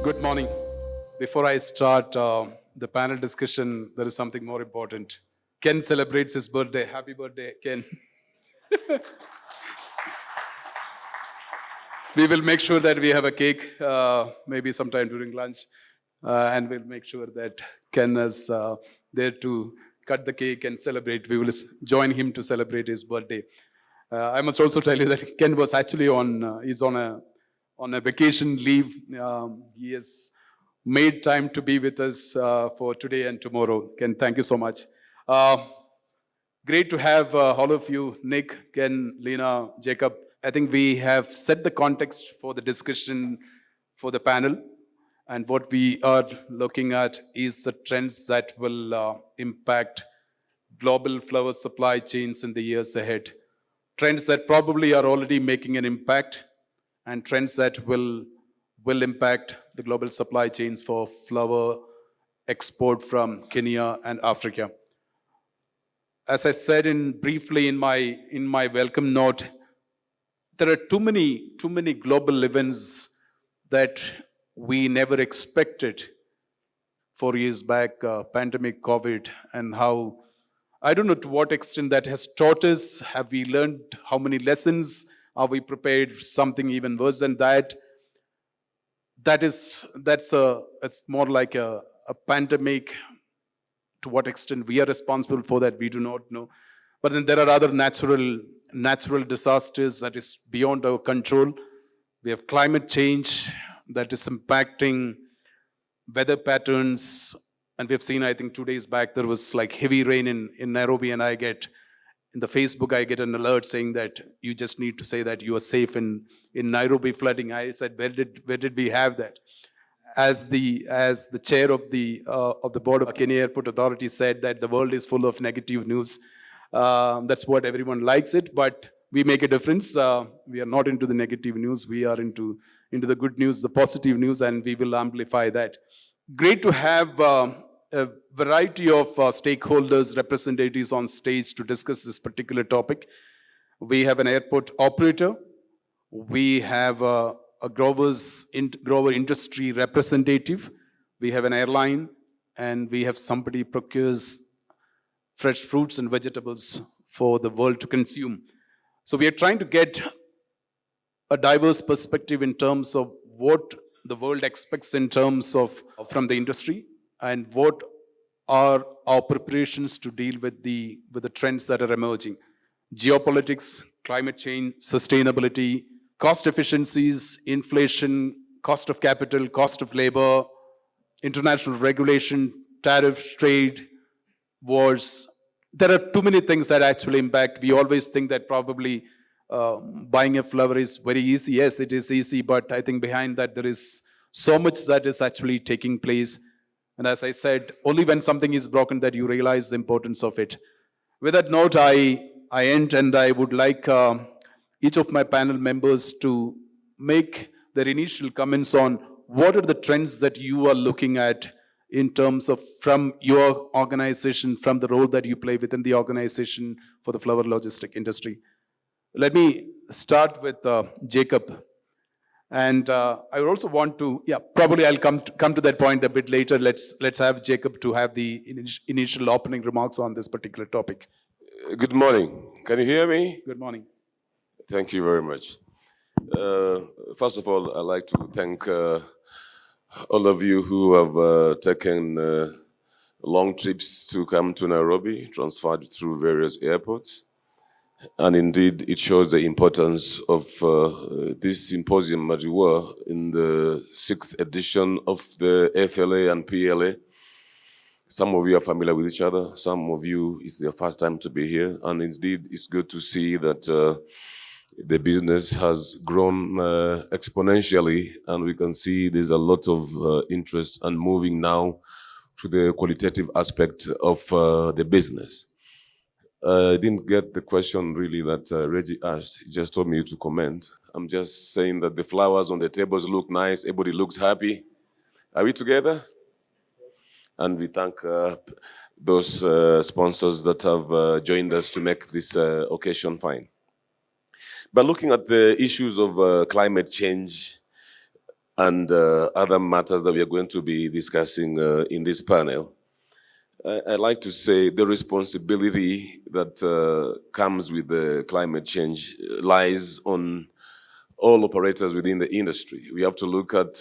Good morning. Before I start the panel discussion, there is something more important. Ken celebrates his birthday. Happy birthday, Ken. We will make sure that we have a cake, maybe sometime during lunch, and we'll make sure that Ken is there to cut the cake and celebrate. We will join him to celebrate his birthday. I must also tell you that Ken was actually he's on a vacation leave. He has made time to be with us for today and tomorrow. Ken, thank you so much. Great to have all of you, Nick, Ken, Lena, Jacob. I think we have set the context for the discussion for the panel. And what we are looking at is the trends that will impact global flower supply chains in the years ahead. Trends that probably are already making an impact, and trends that will impact the global supply chains for flower export from Kenya and Africa. As I said briefly in my welcome note, there are too many global events that we never expected 4 years back, pandemic, COVID, and how, I don't know to what extent that has taught us. Have we learned how many lessons? Are we prepared for something even worse than that? It's more like a pandemic. To what extent we are responsible for that, we do not know. But then there are other natural disasters that is beyond our control. We have climate change that is impacting weather patterns. And we've seen, I think 2 days back, there was like heavy rain in Nairobi, and in the Facebook, I get an alert saying that you just need to say that you are safe in Nairobi flooding. I said, where did we have that? As the chair of the board of Kenya Airport Authority said that the world is full of negative news. That's what everyone likes it, but we make a difference. We are not into the negative news. We are into the good news, the positive news, and we will amplify that. Great to have a variety of stakeholders, representatives on stage to discuss this particular topic. We have an airport operator. We have a grower industry representative. We have an airline, and we have somebody procures fresh fruits and vegetables for the world to consume. So we are trying to get a diverse perspective in terms of what the world expects in terms of from the industry, and what are our preparations to deal with the trends that are emerging. Geopolitics, climate change, sustainability, cost efficiencies, inflation, cost of capital, cost of labor, international regulation, tariff, trade, wars. There are too many things that actually impact. We always think that probably buying a flower is very easy. Yes, it is easy, but I think behind that there is so much that is actually taking place. And as I said, only when something is broken that you realize the importance of it. With that note, I end, and I would like each of my panel members to make their initial comments on what are the trends that you are looking at in terms of from your organization, from the role that you play within the organization for the flower logistic industry. Let me start with Jacob. And I would also want to, probably I'll come to that point a bit later. Let's have Jacob to have the initial opening remarks on this particular topic. Good morning. Can you hear me? Good morning. Thank you very much. First of all, I'd like to thank all of you who have taken long trips to come to Nairobi, transferred through various airports. And indeed, it shows the importance of this symposium, as you were, in the 6th edition of the FLA and PLA. Some of you are familiar with each other. Some of you, it's their first time to be here. And indeed, it's good to see that the business has grown exponentially, and we can see there's a lot of interest and moving now to the qualitative aspect of the business. I didn't get the question really that Reggie asked. He just told me to comment. I'm just saying that the flowers on the tables look nice. Everybody looks happy. Are we together? Yes. And we thank those sponsors that have joined us to make this occasion fine. But looking at the issues of climate change, and other matters that we are going to be discussing in this panel. I'd like to say the responsibility that comes with the climate change lies on all operators within the industry. We have to look at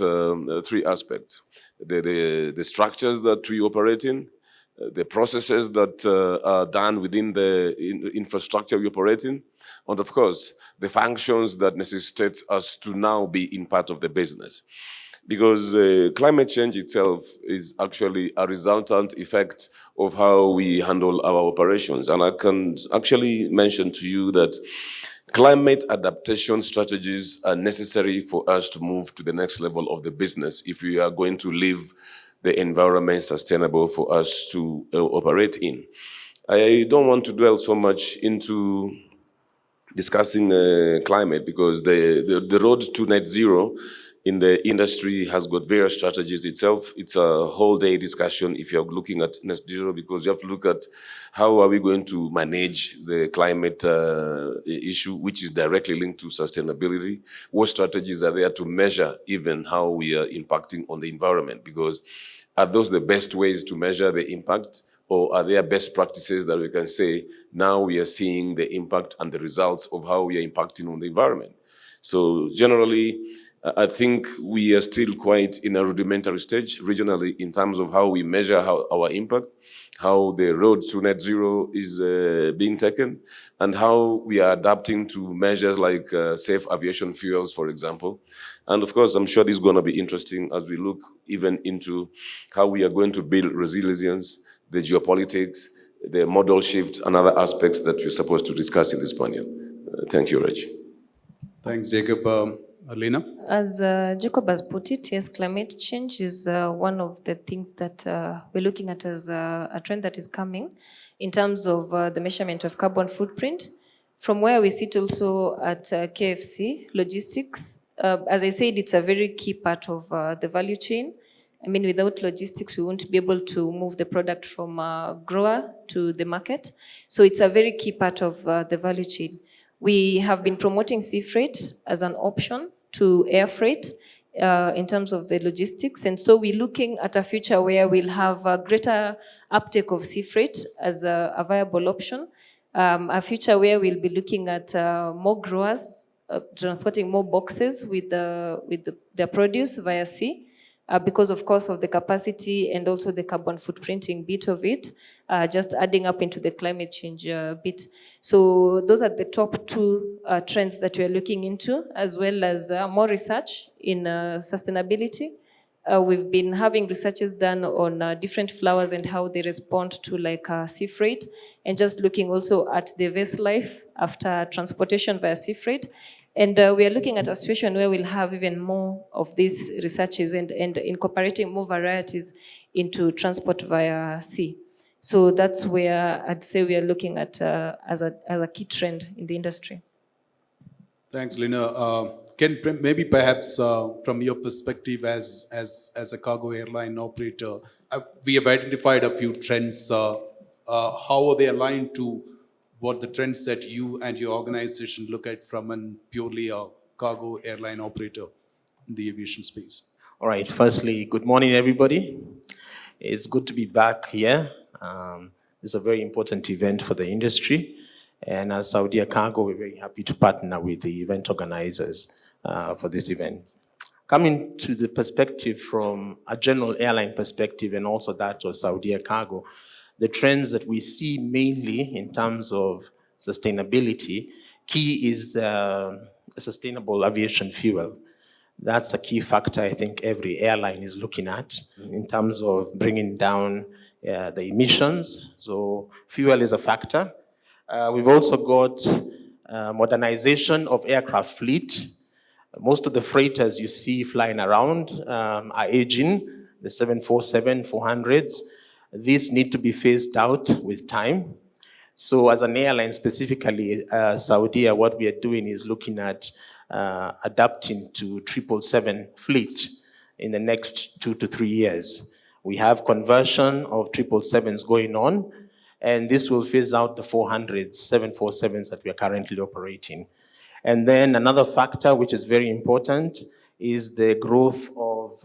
three aspects: the structures that we operate in, the processes that are done within the infrastructure we operate in, and of course, the functions that necessitate us to now be in part of the business. Because climate change itself is actually a resultant effect of how we handle our operations. And I can actually mention to you that climate adaptation strategies are necessary for us to move to the next level of the business if we are going to leave the environment sustainable for us to operate in. I don't want to dwell so much into discussing climate because the road to net zero in the industry has got various strategies itself. It's a whole day discussion if you're looking at net zero, because you have to look at how are we going to manage the climate issue, which is directly linked to sustainability. What strategies are there to measure even how we are impacting on the environment? Because are those the best ways to measure the impact? Or are there best practices that we can say, now we are seeing the impact and the results of how we are impacting on the environment? So generally, I think we are still quite in a rudimentary stage regionally in terms of how we measure our impact, how the road to net zero is being taken, and how we are adapting to measures like safe aviation fuels, for example. And of course, I'm sure this is going to be interesting as we look even into how we are going to build resilience, the geopolitics, the model shift, and other aspects that we're supposed to discuss in this panel. Thank you, Reg. Thanks, Jacob. Lena? As Jacob has put it, yes, climate change is one of the things that we're looking at as a trend that is coming in terms of the measurement of carbon footprint. From where we sit also at KFC, logistics, as I said, it's a very key part of the value chain. I mean, without logistics, we won't be able to move the product from grower to the market. So it's a very key part of the value chain. We have been promoting sea freight as an option to air freight in terms of the logistics. And so we're looking at a future where we'll have a greater uptake of sea freight as a viable option. A future where we'll be looking at more growers transporting more boxes with their produce via sea. Because of course of the capacity and also the carbon footprinting bit of it, just adding up into the climate change bit. So those are the top two trends that we are looking into, as well as more research in sustainability. We've been having researches done on different flowers and how they respond to like sea freight, and just looking also at the vessel life after transportation via sea freight. And we are looking at a situation where we'll have even more of these researches and incorporating more varieties into transport via sea. So that's where I'd say we are looking at as a key trend in the industry. Thanks, Lena. Ken, maybe perhaps from your perspective as a cargo airline operator, we have identified a few trends. How are they aligned to what the trends that you and your organization look at from a purely cargo airline operator in the aviation space? All right, firstly, good morning, everybody. It's good to be back here. It's a very important event for the industry. And as Saudia Cargo, we're very happy to partner with the event organizers for this event. Coming to the perspective from a general airline perspective and also that of Saudia Cargo, the trends that we see mainly in terms of sustainability, key is sustainable aviation fuel. That's a key factor I think every airline is looking at in terms of bringing down the emissions. So fuel is a factor. We've also got modernization of aircraft fleet. Most of the freighters you see flying around are aging, the 747-400s. These need to be phased out with time. So as an airline, specifically Saudi, what we are doing is looking at adapting to 777 fleet in the next 2 to 3 years. We have conversion of 777s going on, and this will phase out the 400s, 747s that we are currently operating. And then another factor which is very important is the growth of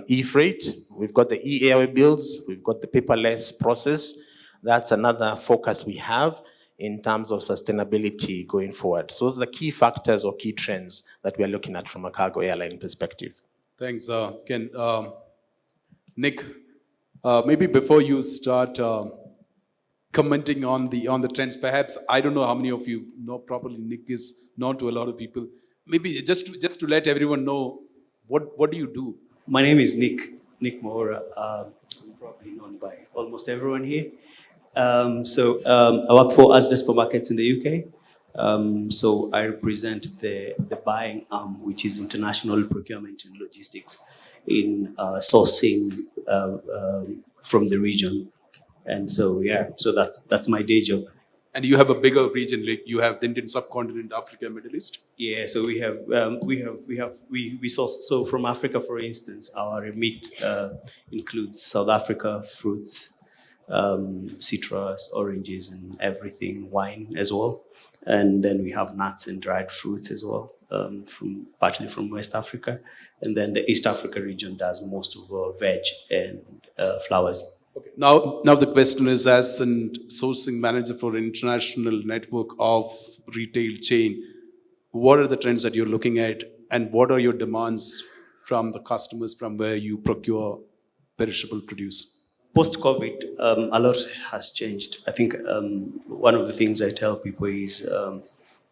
e-freight. We've got the e-air bills, we've got the paperless process. That's another focus we have in terms of sustainability going forward. So those are the key factors or key trends that we are looking at from a cargo airline perspective. Thanks, Ken. Nick, maybe before you start commenting on the trends, perhaps I don't know how many of you know probably Nick is known to a lot of people. Maybe just to let everyone know, what do you do? My name is Nick Mohora. I'm probably known by almost everyone here. I work for Asda Supermarkets in the UK. So I represent the buying arm, which is international procurement and logistics in sourcing from the region. And so, so that's my day job. And you have a bigger region, like you have the Indian subcontinent, Africa, Middle East. Yeah, so we source. So from Africa, for instance, our remit includes South Africa, fruits, citrus, oranges, and everything, wine as well. And then we have nuts and dried fruits as well, partly from West Africa. And then the East Africa region does most of our veg and flowers. Okay. Now the question is, as a sourcing manager for an international network of retail chain, what are the trends that you're looking at, and what are your demands from the customers from where you procure perishable produce? Post-COVID, a lot has changed. I think one of the things I tell people is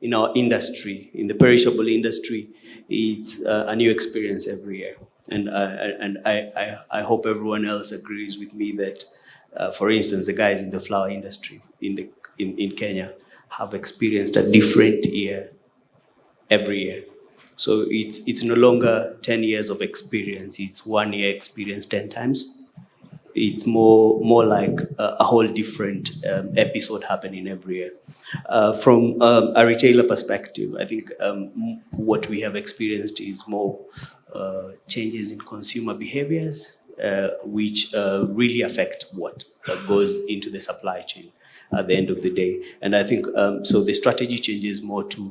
in our industry, in the perishable industry, it's a new experience every year. And I hope everyone else agrees with me that, for instance, the guys in the flower industry in Kenya have experienced a different year every year. So it's no longer 10 years of experience, it's 1 year experience 10 times. It's more like a whole different episode happening every year. From a retailer perspective, I think what we have experienced is more changes in consumer behaviors, which really affect what goes into the supply chain at the end of the day. And I think, so the strategy changes more to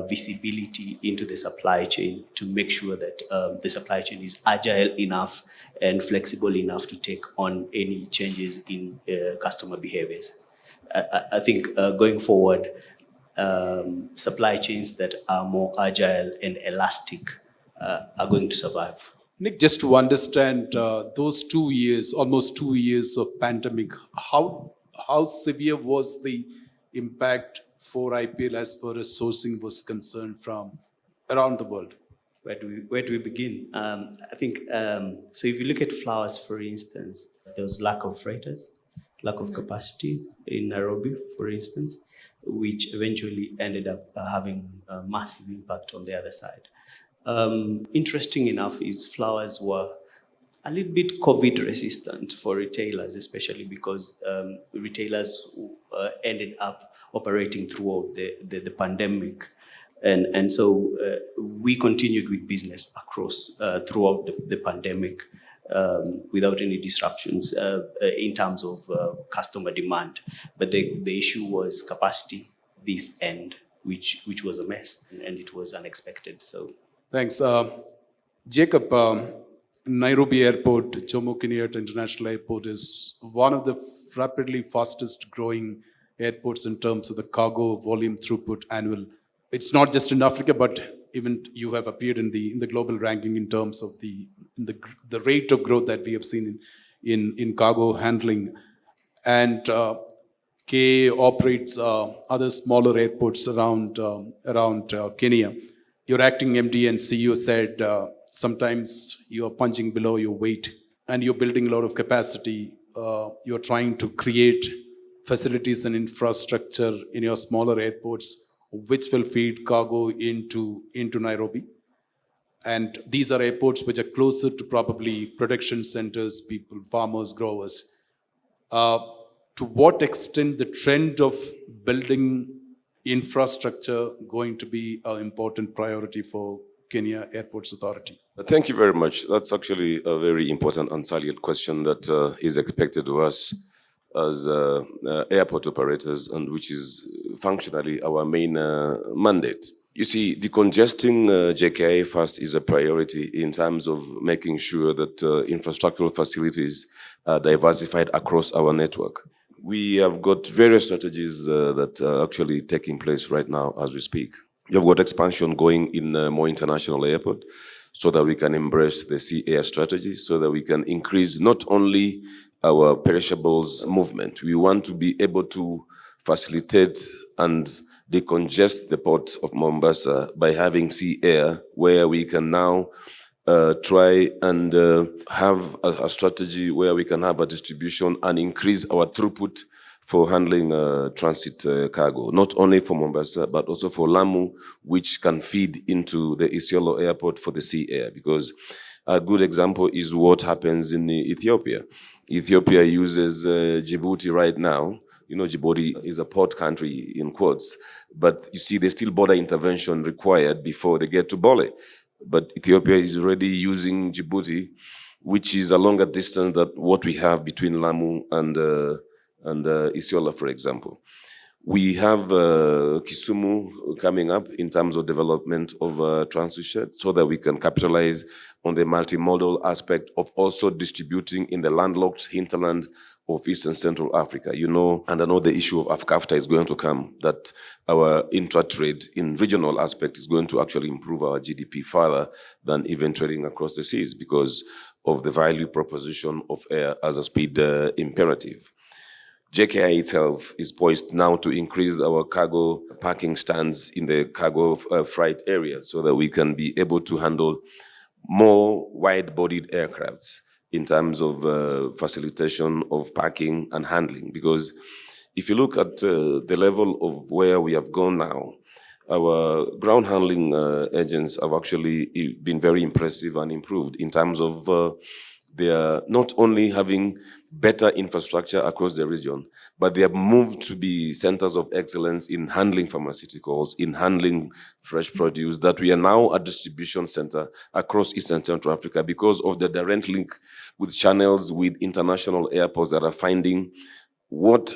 visibility into the supply chain to make sure that the supply chain is agile enough and flexible enough to take on any changes in customer behaviors. I think going forward, supply chains that are more agile and elastic are going to survive. Nick, just to understand those 2 years, almost 2 years of pandemic, how severe was the impact for IPL as far as sourcing was concerned from around the world? Where do we begin? I think, so if you look at flowers, for instance, there was lack of freighters, lack of capacity in Nairobi, for instance, which eventually ended up having a massive impact on the other side. Interesting enough is flowers were a little bit COVID resistant for retailers, especially because retailers ended up operating throughout the pandemic. And so we continued with business across throughout the pandemic without any disruptions in terms of customer demand. But the issue was capacity this end, which was a mess, and it was unexpected. So thanks. Jacob, Nairobi Airport, Jomo Kenyatta International Airport is one of the rapidly fastest growing airports in terms of the cargo volume throughput annual. It's not just in Africa, but even you have appeared in the global ranking in terms of the rate of growth that we have seen in cargo handling. And KA operates other smaller airports around Kenya. Your acting MD and CEO said sometimes you are punching below your weight and you're building a lot of capacity. You're trying to create facilities and infrastructure in your smaller airports which will feed cargo into Nairobi. And these are airports which are closer to probably production centers, people, farmers, growers. To what extent the trend of building infrastructure going to be an important priority for Kenya Airports Authority? Thank you very much. That's actually a very important and salient question that is expected of us as airport operators, and which is functionally our main mandate. You see, decongesting JKIA first is a priority in terms of making sure that infrastructural facilities are diversified across our network. We have got various strategies that are actually taking place right now as we speak. You have got expansion going in more international airport so that we can embrace the sea air strategy, so that we can increase not only our perishables movement. We want to be able to facilitate and decongest the port of Mombasa by having sea air, where we can now try and have a strategy where we can have a distribution and increase our throughput for handling transit cargo, not only for Mombasa, but also for Lamu, which can feed into the Isiolo airport for the sea air. Because a good example is what happens in Ethiopia. Ethiopia uses Djibouti right now. You know, Djibouti is a port country in quotes, but you see there's still border intervention required before they get to Bole. But Ethiopia is already using Djibouti, which is a longer distance than what we have between Lamu and Isiolo, for example. We have Kisumu coming up in terms of development of transit, so that we can capitalize on the multimodal aspect of also distributing in the landlocked hinterland of East and Central Africa. You know, and I know the issue of AFCAFTA is going to come, that our intra-trade in regional aspect is going to actually improve our GDP further than even trading across the seas, because of the value proposition of air as a speed imperative. JKI itself is poised now to increase our cargo parking stands in the cargo Fright area, so that we can be able to handle more wide-bodied aircrafts in terms of facilitation of parking and handling. Because if you look at the level of where we have gone now, our ground handling agents have actually been very impressive and improved in terms of they are not only having better infrastructure across the region, but they have moved to be centers of excellence in handling pharmaceuticals, in handling fresh produce, that we are now a distribution center across East and Central Africa because of the direct link with channels with international airports that are finding what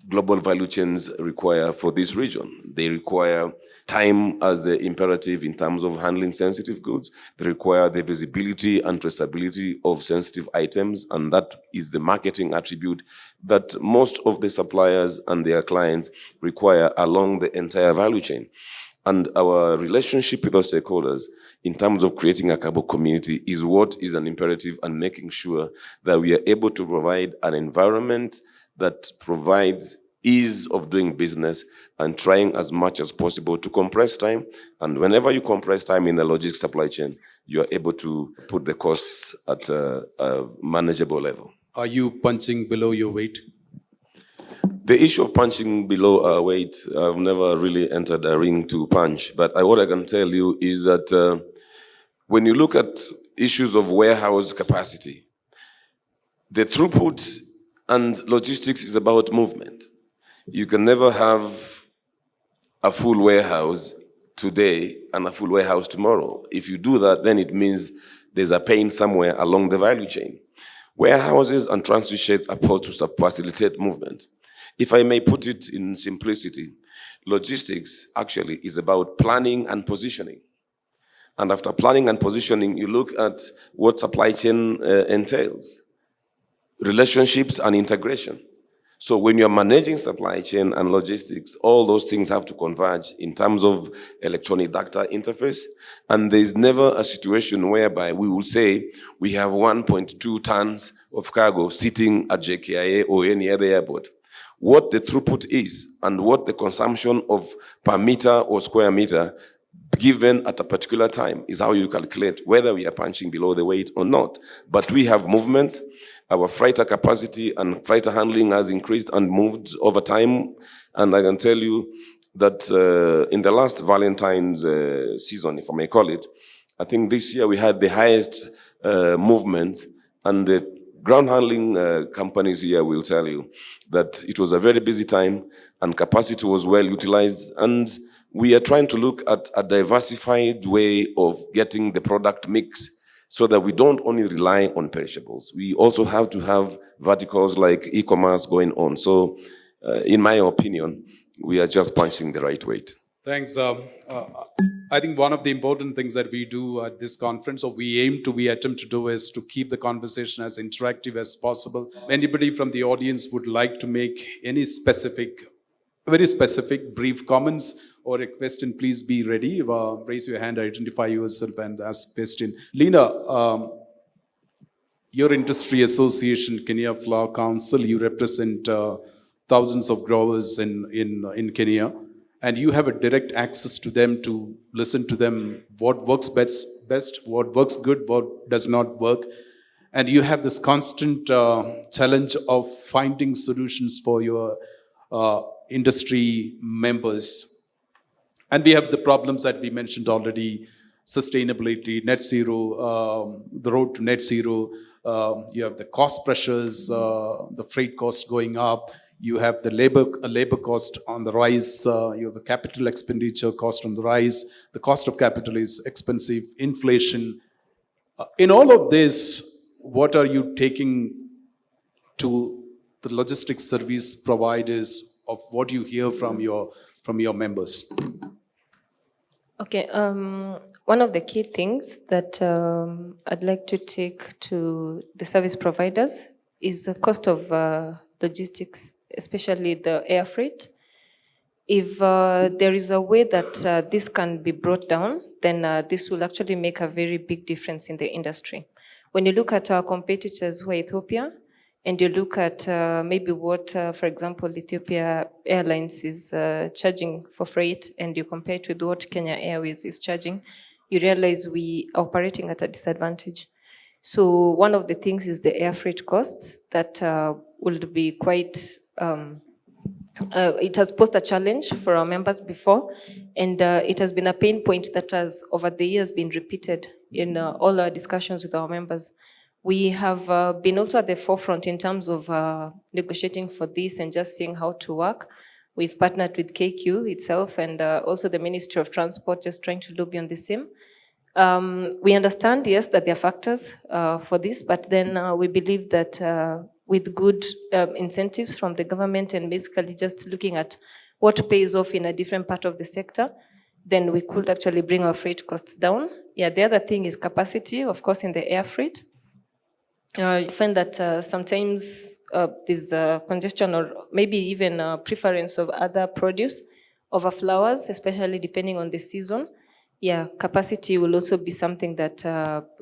global value chains require for this region. They require time as the imperative in terms of handling sensitive goods. They require the visibility and traceability of sensitive items, and that is the marketing attribute that most of the suppliers and their clients require along the entire value chain. And our relationship with our stakeholders in terms of creating a cargo community is what is an imperative, and making sure that we are able to provide an environment that provides ease of doing business and trying as much as possible to compress time. And whenever you compress time in the logistics supply chain, you are able to put the costs at a manageable level. Are you punching below your weight? The issue of punching below our weight, I've never really entered a ring to punch. But what I can tell you is that when you look at issues of warehouse capacity, the throughput and logistics is about movement. You can never have a full warehouse today and a full warehouse tomorrow. If you do that, then it means there's a pain somewhere along the value chain. Warehouses and transit sheds are supposed to facilitate movement. If I may put it in simplicity, logistics actually is about planning and positioning. And after planning and positioning, you look at what supply chain entails. Relationships and integration. So when you're managing supply chain and logistics, all those things have to converge in terms of electronic data interface. And there's never a situation whereby we will say we have 1.2 tons of cargo sitting at JKIA or any other airport. What the throughput is and what the consumption of per meter or square meter given at a particular time is how you calculate whether we are punching below the weight or not. But we have movement. Our freighter capacity and freighter handling has increased and moved over time. And I can tell you that in the last Valentine's season, if I may call it, I think this year we had the highest movement, and the ground handling companies here will tell you that it was a very busy time and capacity was well utilized. And we are trying to look at a diversified way of getting the product mix, so that we don't only rely on perishables. We also have to have verticals like e-commerce going on. So in my opinion, we are just punching the right weight. Thanks. I think one of the important things that we do at this conference, or we attempt to do, is to keep the conversation as interactive as possible. Anybody from the audience would like to make any very specific, brief comments or a question, please be ready. Raise your hand, identify yourself, and ask question. Lena, your industry association, Kenya Flower Council, you represent thousands of growers in Kenya, and you have a direct access to them to listen to them, what works best, what works good, what does not work. And you have this constant challenge of finding solutions for your industry members. And we have the problems that we mentioned already: sustainability, net zero, the road to net zero. You have the cost pressures, the freight costs going up. You have the labor cost on the rise. You have the capital expenditure cost on the rise. The cost of capital is expensive. Inflation. In all of this, what are you taking to the logistics service providers of what you hear from your members? Okay, one of the key things that I'd like to take to the service providers is the cost of logistics, especially the air freight. If there is a way that this can be brought down, then this will actually make a very big difference in the industry. When you look at our competitors who are Ethiopia, and you look at maybe what, for example, Ethiopia Airlines is charging for freight, and you compare it with what Kenya Airways is charging, you realize we are operating at a disadvantage. So one of the things is the air freight costs that will be quite, it has posed a challenge for our members before, and it has been a pain point that has over the years been repeated in all our discussions with our members. We have been also at the forefront in terms of negotiating for this and just seeing how to work. We've partnered with KQ itself and also the Ministry of Transport, just trying to lobby on the same. We understand, yes, that there are factors for this, but then we believe that with good incentives from the government and basically just looking at what pays off in a different part of the sector, then we could actually bring our freight costs down. Yeah, the other thing is capacity, of course, in the air freight. You find that sometimes there's congestion or maybe even preference of other produce over flowers, especially depending on the season. Yeah, capacity will also be something that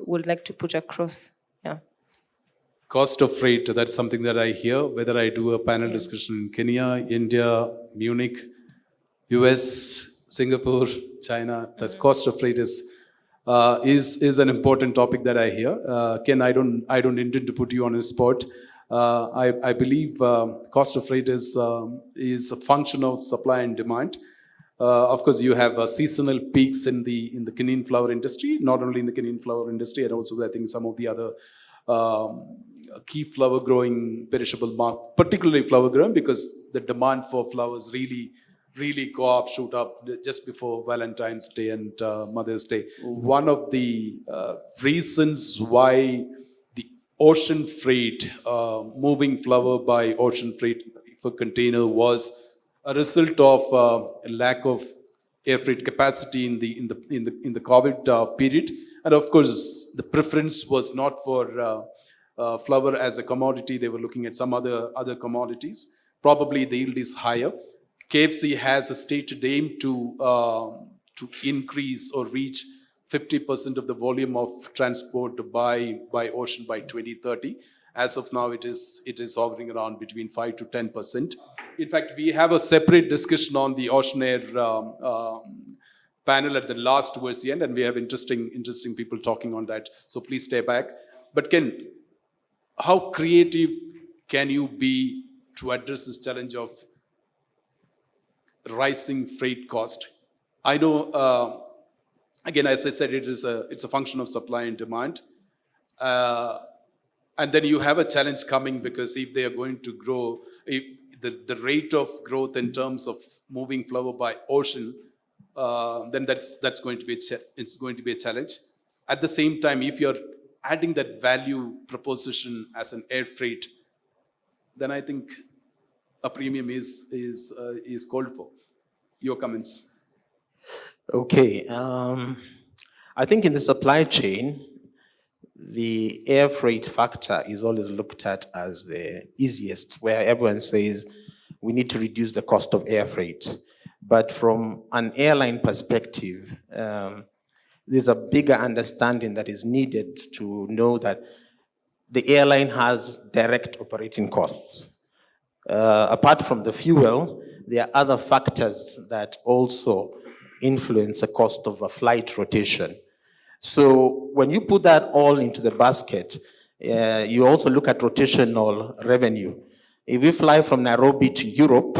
we'd like to put across. Yeah. Cost of freight, that's something that I hear, whether I do a panel discussion in Kenya, India, Munich, US, Singapore, China. That's cost of freight is an important topic that I hear. Ken, I don't intend to put you on a spot. I believe cost of freight is a function of supply and demand. Of course, you have seasonal peaks in the Kenyan flower industry, not only in the Kenyan flower industry, and also I think some of the other key flower growing perishable market, particularly flower growing, because the demand for flowers really go up, shoot up just before Valentine's Day and Mother's Day. One of the reasons why the ocean freight, moving flower by ocean freight for container, was a result of a lack of air freight capacity in the COVID period, and of course the preference was not for flower as a commodity. They were looking at some other commodities. Probably the yield is higher. KFC has a stated aim to increase or reach 50% of the volume of transport by ocean by 2030. As of now, it is hovering around between 5 to 10%. In fact, we have a separate discussion on the ocean air panel at the last towards the end, and we have interesting people talking on that. So please stay back. But Ken, how creative can you be to address this challenge of rising freight cost? I know, again, as I said, it's a function of supply and demand. And then you have a challenge coming, because if they are going to grow, if the rate of growth in terms of moving flower by ocean, then that's going to be a challenge. At the same time, if you're adding that value proposition as an air freight, then I think a premium is called for. Your comments? Okay, I think in the supply chain, the air freight factor is always looked at as the easiest, where everyone says we need to reduce the cost of air freight. But from an airline perspective, there's a bigger understanding that is needed to know that the airline has direct operating costs. Apart from the fuel, there are other factors that also influence the cost of a flight rotation. So when you put that all into the basket, you also look at rotational revenue. If you fly from Nairobi to Europe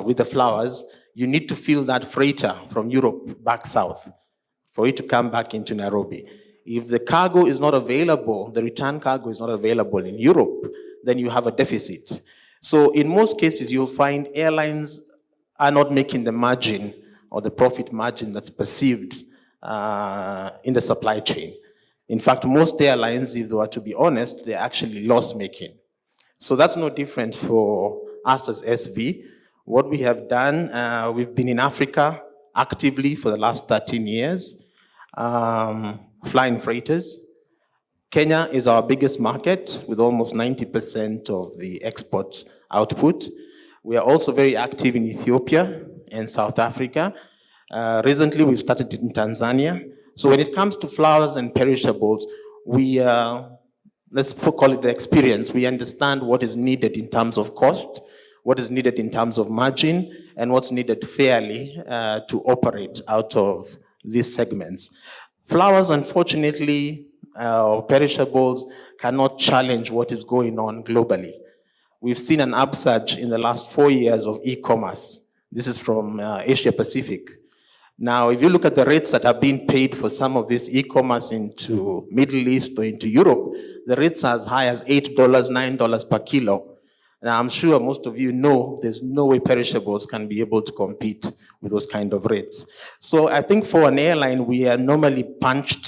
with the flowers, you need to fill that freighter from Europe back south for it to come back into Nairobi. If the cargo is not available, the return cargo is not available in Europe, then you have a deficit. So in most cases, you'll find airlines are not making the margin or the profit margin that's perceived in the supply chain. In fact, most airlines, if they were to be honest, they're actually loss-making. So that's no different for us as SV. What we have done, we've been in Africa actively for the last 13 years, flying freighters. Kenya is our biggest market with almost 90% of the export output. We are also very active in Ethiopia and South Africa. Recently, we've started in Tanzania. So when it comes to flowers and perishables, we, let's call it the experience. We understand what is needed in terms of cost, what is needed in terms of margin, and what's needed fairly to operate out of these segments. Flowers, unfortunately, perishables cannot challenge what is going on globally. We've seen an upsurge in the last 4 years of e-commerce. This is from Asia Pacific. Now, if you look at the rates that are being paid for some of this e-commerce into Middle East or into Europe, the rates are as high as $8, $9 per kilo. Now, I'm sure most of you know there's no way perishables can be able to compete with those kind of rates. So I think for an airline, we are normally punched,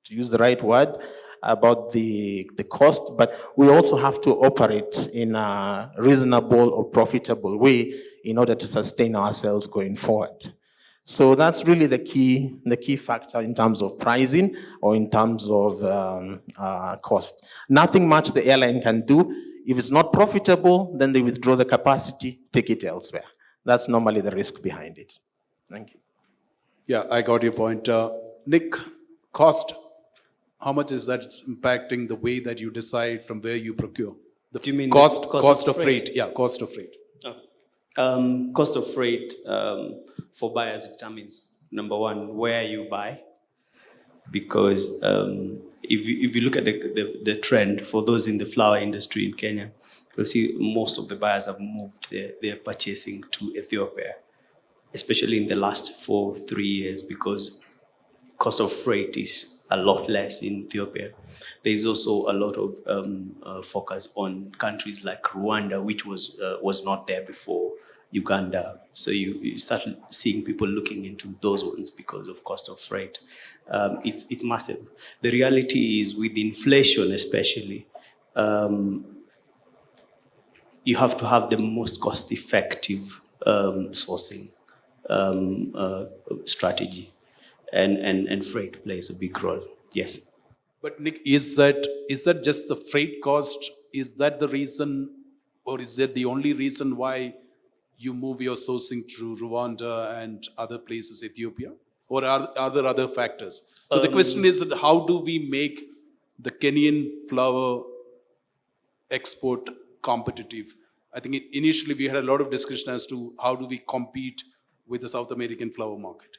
to use the right word, about the cost, but we also have to operate in a reasonable or profitable way in order to sustain ourselves going forward. So that's really the key factor in terms of pricing or in terms of cost. Nothing much the airline can do. If it's not profitable, then they withdraw the capacity, take it elsewhere. That's normally the risk behind it. Thank you. Yeah, I got your point. Nick, cost, how much is that impacting the way that you decide from where you procure? Do you mean cost of freight? Yeah, cost of freight. Cost of freight for buyers determines, number one, where you buy. Because if you look at the trend for those in the flower industry in Kenya, you'll see most of the buyers have moved their purchasing to Ethiopia, especially in the last 3 years, because cost of freight is a lot less in Ethiopia. There is also a lot of focus on countries like Rwanda, which was not there before, Uganda. So you start seeing people looking into those ones because of cost of freight. It's massive. The reality is with inflation especially, you have to have the most cost-effective sourcing strategy, and freight plays a big role. Yes. But Nick, is that just the freight cost? Is that the reason, or is that the only reason why you move your sourcing to Rwanda and other places, Ethiopia? Or are there other factors? So the question is, how do we make the Kenyan flower export competitive? I think initially we had a lot of discussion as to how do we compete with the South American flower market.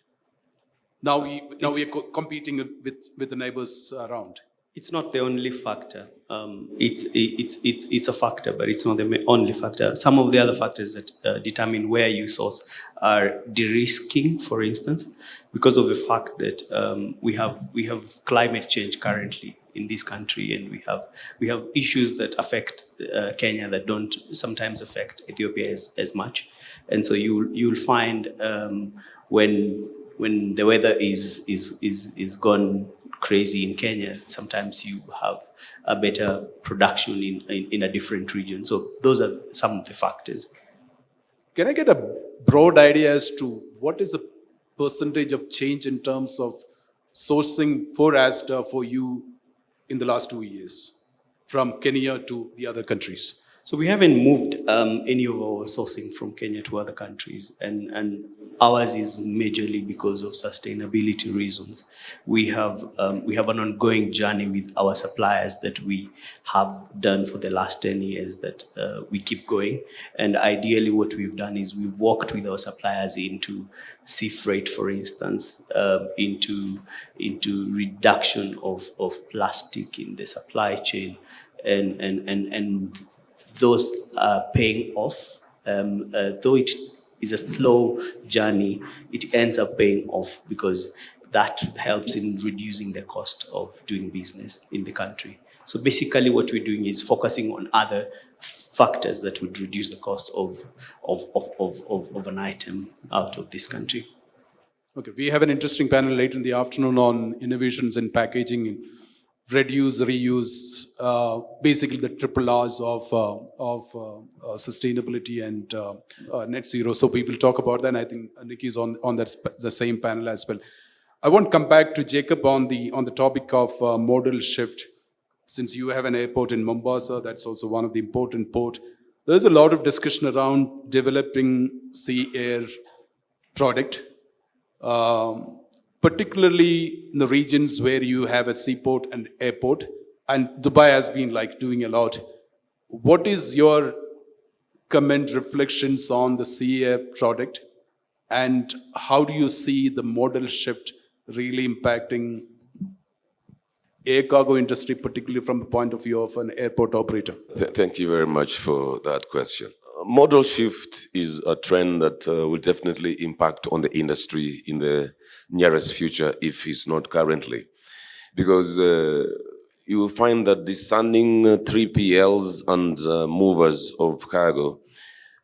Now we are competing with the neighbors around. It's not the only factor. It's a factor, but it's not the only factor. Some of the other factors that determine where you source are de-risking, for instance, because of the fact that we have climate change currently in this country, and we have issues that affect Kenya that don't sometimes affect Ethiopia as much, and so you'll find when the weather is gone crazy in Kenya, sometimes you have a better production in a different region. So those are some of the factors. Can I get a broad idea as to what is the percentage of change in terms of sourcing for Asda for you in the last 2 years from Kenya to the other countries? So we haven't moved any of our sourcing from Kenya to other countries, and ours is majorly because of sustainability reasons. We have an ongoing journey with our suppliers that we have done for the last 10 years that we keep going. And ideally what we've done is we've worked with our suppliers into sea freight, for instance, into reduction of plastic in the supply chain, and those are paying off. Though it is a slow journey, it ends up paying off because that helps in reducing the cost of doing business in the country. So basically what we're doing is focusing on other factors that would reduce the cost of an item out of this country. Okay, we have an interesting panel later in the afternoon on innovations in packaging, reduce, reuse, basically the triple R's of sustainability and net zero. So we will talk about that. And I think Nikki's on the same panel as well. I want to come back to Jacob on the topic of modal shift. Since you have an airport in Mombasa, that's also one of the important ports. There's a lot of discussion around developing sea air product, particularly in the regions where you have a seaport and airport, and Dubai has been like doing a lot. What is your comment, reflections on the sea air product, and how do you see the modal shift really impacting air cargo industry, particularly from the point of view of an airport operator? Thank you very much for that question. Modal shift is a trend that will definitely impact on the industry in the nearest future, if it's not currently. Because you will find that discerning 3PLs and movers of cargo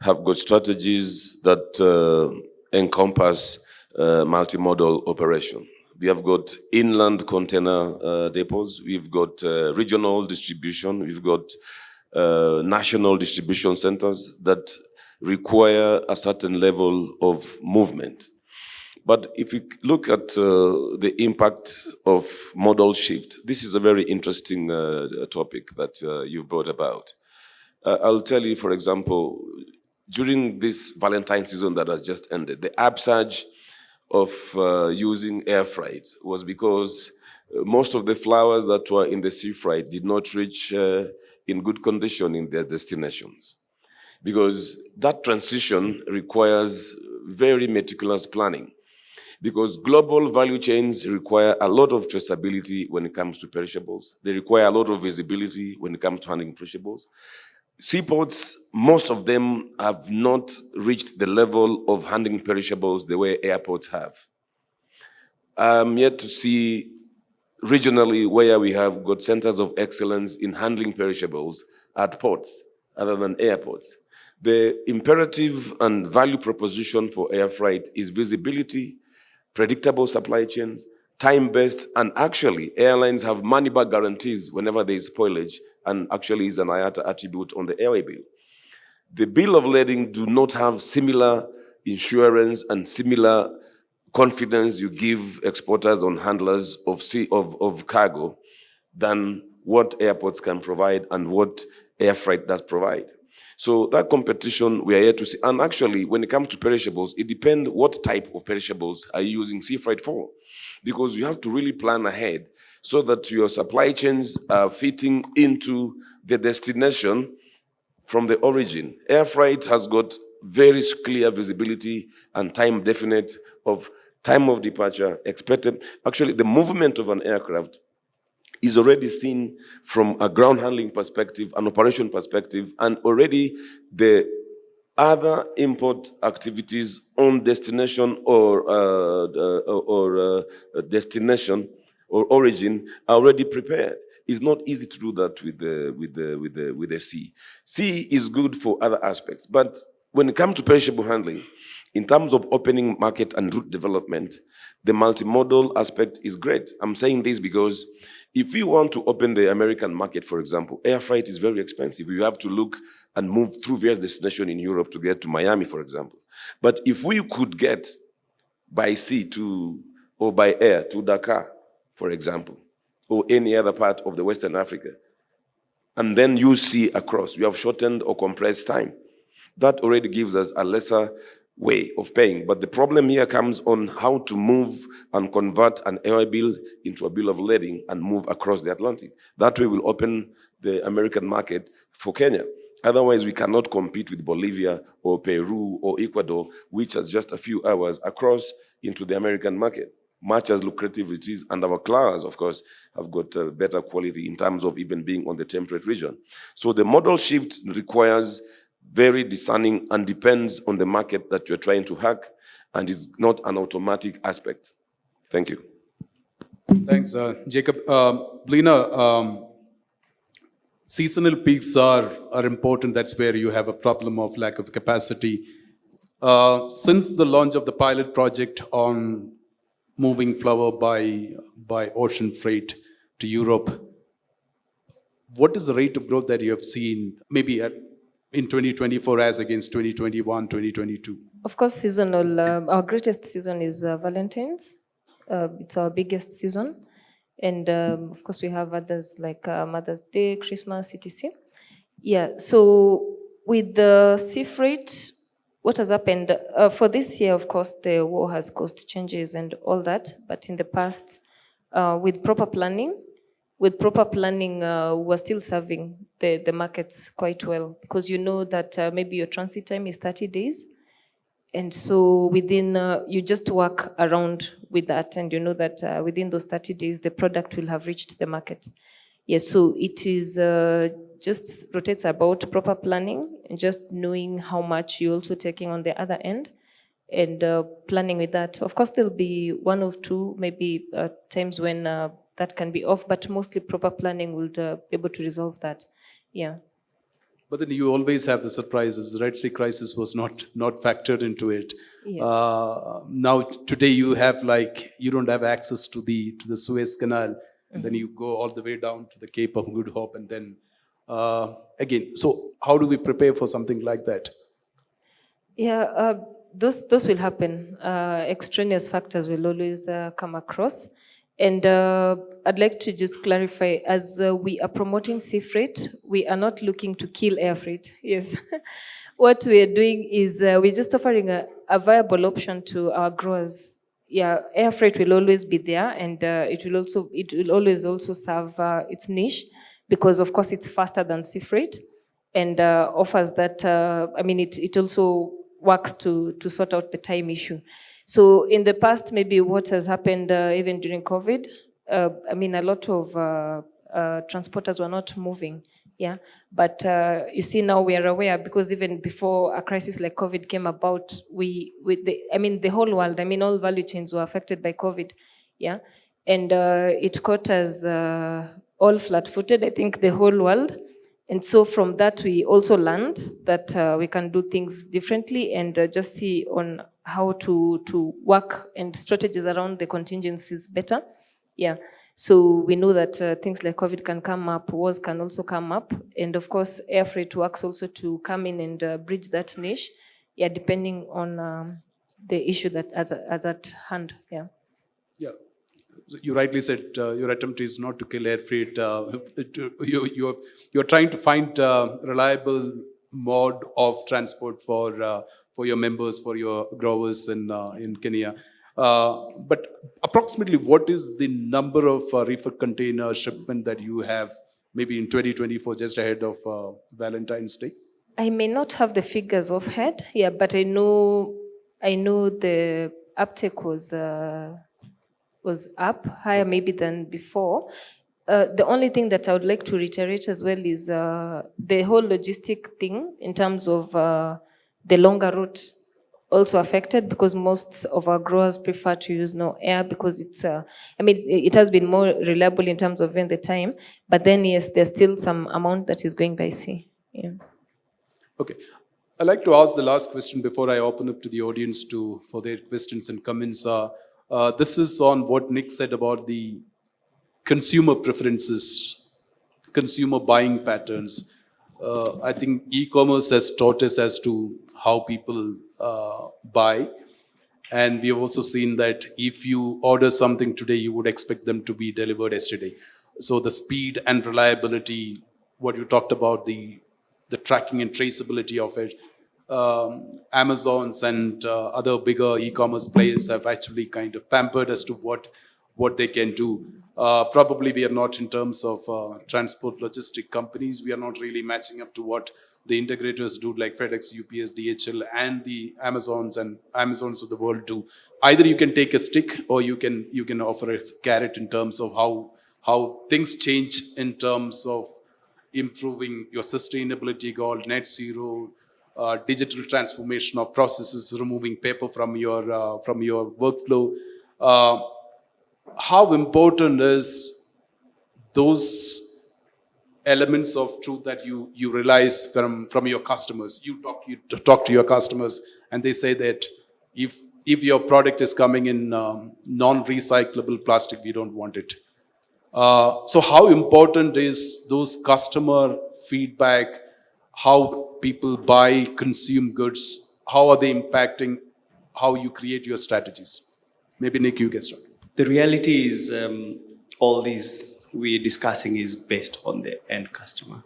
have got strategies that encompass multimodal operation. We have got inland container depots, we've got regional distribution, we've got national distribution centers that require a certain level of movement. But if you look at the impact of modal shift, this is a very interesting topic that you brought about. I'll tell you, for example, during this Valentine's season that has just ended, the upsurge of using air freight was because most of the flowers that were in the sea freight did not reach in good condition in their destinations. Because that transition requires very meticulous planning. Because global value chains require a lot of traceability when it comes to perishables. They require a lot of visibility when it comes to handling perishables. Seaports, most of them have not reached the level of handling perishables the way airports have. I'm yet to see regionally where we have got centers of excellence in handling perishables at ports other than airports. The imperative and value proposition for air freight is visibility, predictable supply chains, time-based, and actually airlines have money-back guarantees whenever there is spoilage, and actually is an IATA attribute on the airway bill. The bill of lading do not have similar insurance and similar confidence you give exporters on handlers of cargo than what airports can provide and what air freight does provide. So that competition we are here to see. And actually, when it comes to perishables, it depends what type of perishables are you using sea freight for. Because you have to really plan ahead so that your supply chains are fitting into the destination from the origin. Air freight has got very clear visibility and time definite of time of departure, expected. Actually, the movement of an aircraft is already seen from a ground handling perspective, an operation perspective, and already the other import activities on destination or destination or origin are already prepared. It's not easy to do that with the sea. Sea is good for other aspects, but when it comes to perishable handling, in terms of opening market and route development, the multimodal aspect is great. I'm saying this because if we want to open the American market, for example, air freight is very expensive. You have to look and move through various destinations in Europe to get to Miami, for example. But if we could get by sea to, or by air to Dakar, for example, or any other part of the Western Africa, and then use sea across, you have shortened or compressed time. That already gives us a lesser way of paying. But the problem here comes on how to move and convert an air bill into a bill of lading and move across the Atlantic. That way will open the American market for Kenya. Otherwise, we cannot compete with Bolivia or Peru or Ecuador, which has just a few hours across into the American market. Much as lucrative it is, and our cars, of course, have got better quality in terms of even being on the temperate region. So the model shift requires very discerning and depends on the market that you're trying to hack, and is not an automatic aspect. Thank you. Thanks, Jacob. Lena, seasonal peaks are important. That's where you have a problem of lack of capacity. Since the launch of the pilot project on moving flour by ocean freight to Europe, what is the rate of growth that you have seen, maybe in 2024 as against 2021, 2022? Of course, seasonal. Our greatest season is Valentine's. It's our biggest season. And of course, we have others like Mother's Day, Christmas, etc. Yeah, so with the sea freight, what has happened? For this year, of course, the war has caused changes and all that. But in the past, with proper planning, we were still serving the markets quite well, because you know that maybe your transit time is 30 days. And so within, you just work around with that, and you know that within those 30 days, the product will have reached the market. Yes, so it is just rotates about proper planning and just knowing how much you're also taking on the other end, and planning with that. Of course, there'll be one or two maybe times when that can be off, but mostly proper planning will be able to resolve that. Yeah. But then you always have the surprises. The Red Sea crisis was not factored into it. Yes. Now today you have you don't have access to the Suez Canal, and then you go all the way down to the Cape of Good Hope, and then again. So how do we prepare for something like that? Yeah, those will happen. Extraneous factors will always come across. And I'd like to just clarify, as we are promoting sea freight, we are not looking to kill air freight. Yes. What we are doing is we're just offering a viable option to our growers. Yeah, air freight will always be there, and it will always also serve its niche, because of course it's faster than sea freight, and offers that. It also works to sort out the time issue. So in the past, maybe what has happened even during COVID, a lot of transporters were not moving, yeah. But you see, now we are aware, because even before a crisis like COVID came about, the whole world, all value chains were affected by COVID, yeah. And it caught us all flat-footed, I think, the whole world. And so from that, we also learned that we can do things differently, and just see on how to work and strategies around the contingencies better. Yeah. So we know that things like COVID can come up, wars can also come up. And of course, air freight works also to come in and bridge that niche, yeah, depending on the issue that at hand. Yeah. Yeah. You rightly said your attempt is not to kill air freight. You're trying to find a reliable mode of transport for your members, for your growers in Kenya. But approximately, what is the number of reefer container shipment that you have maybe in 2024, just ahead of Valentine's Day? I may not have the figures offhand, yeah, but I know the uptake was up higher maybe than before. The only thing that I would like to reiterate as well is the whole logistic thing in terms of the longer route also affected, because most of our growers prefer to use air, because it's it has been more reliable in terms of when the time, but then yes, there's still some amount that is going by sea. Yeah. Okay. I'd like to ask the last question before I open up to the audience for their questions and comments. This is on what Nick said about the consumer preferences, consumer buying patterns. I think e-commerce has taught us as to how people buy. And we have also seen that if you order something today, you would expect them to be delivered yesterday. So the speed and reliability, what you talked about, the tracking and traceability of it, Amazons and other bigger e-commerce players have actually kind of pampered as to what they can do. Probably we are not, in terms of transport logistic companies, we are not really matching up to what the integrators do, like FedEx, UPS, DHL, and the Amazons of the world do. Either you can take a stick or you can offer a carrot in terms of how things change in terms of improving your sustainability goal, net zero, digital transformation of processes, removing paper from your workflow. How important is those elements of truth that you realize from your customers? You talk to your customers, and they say that if your product is coming in non-recyclable plastic, we don't want it. So how important is those customer feedback? How people buy, consume goods? How are they impacting how you create your strategies? Maybe Nick, you get started. The reality is all these we're discussing is based on the end customer.